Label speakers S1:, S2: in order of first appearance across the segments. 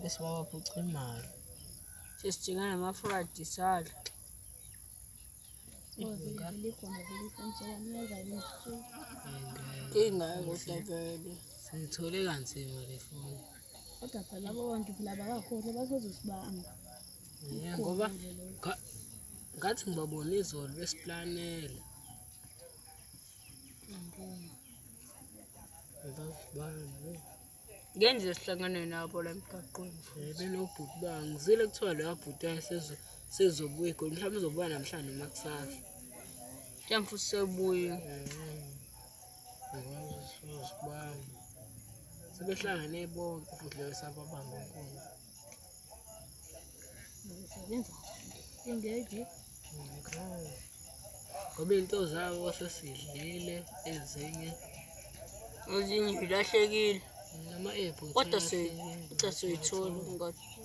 S1: esibabaphuca imali.
S2: Sesidinga namafradi sadla. Ingako vele.
S1: Siyithole kanzima le foni.
S3: Kodwa phela labo bantu phela abakakhohlwa basezosibamba.
S1: Ngoba ngathi ngibabona izolo besiplanele.
S2: Ngenze sihlangane nabo la emgaqweni.
S1: Benobhuti bami ngizile kuthiwa leya bhuti sezobuya khona mhlawumbe uzobuya namhlanje noma kusasa.
S2: Mhlawumbe futhi sebuye.
S1: Sibamba. Sebehlangene bonke futhi leyo sababamba inkulu.
S3: Ingeke.
S1: Ngoba into zabo sesidlile ezinye
S2: Ilahlekile.
S1: nama-airport.
S2: Kodwa siyithola ngakho.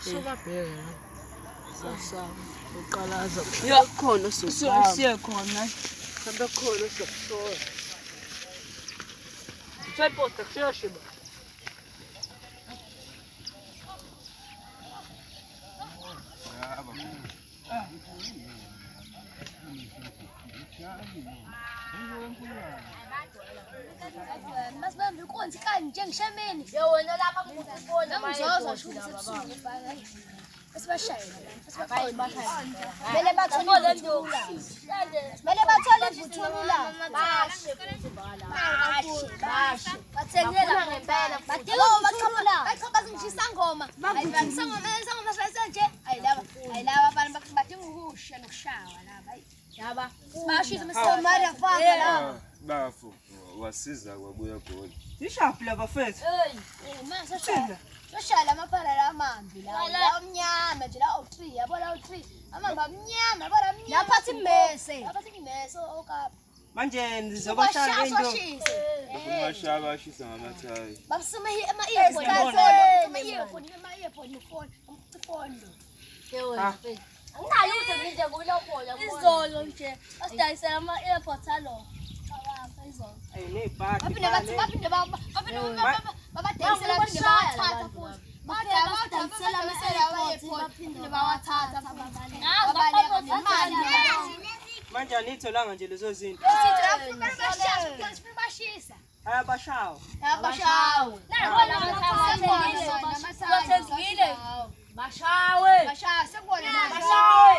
S1: Sobabheka
S2: Sasa
S1: uqalaza
S2: yakhona siyakhona.
S1: Mhlawumbe khona sokusola.
S2: Sayipota kuyashiba.
S3: Masibambe inkonzi kanje ngishameni.
S4: Wena lapha ngikubona
S3: Ngizoza shuma sebusuku fana. Esibashayela.
S4: Mele bathole imvuthula. Mele bathole imvuthula. Bashe. Bathengela ngempela. Badinga baqhamula. Baqhamba ngishisa ngoma. Ayibangisa ngoma senje. Ayilaba abantu badinga ukusha nokushawa laba. Yaba. Bashisa msomari afaka la.
S5: Bafo wasiza kwabuya goli.
S2: Ishaphi laba fethu.
S4: Mase soshala amaphala lamambi la omnyama nje la o3 yabona o3 amamba amnyama yabona amnyama lapha simmese okapha
S2: Manje nizobashaya into.
S5: Kumashaba ashisa ngamathayi.
S4: basima ama-earphone phone
S2: Ah.
S4: anginayo ukuthi nje kulokhola izolo nje basidayisela ama-airpods alo izolo
S2: Ayinebhadi.
S4: baphinde babadayisela baphinde bawathatha futhi badayisela ama-airpods baphinde bawathatha imali
S2: Manje anitholanga nje lezo zinto.
S4: bashisa
S2: Ayabashawa.
S4: abashawe
S2: Bashawe.
S4: bashawe sekubona
S2: Bashawe.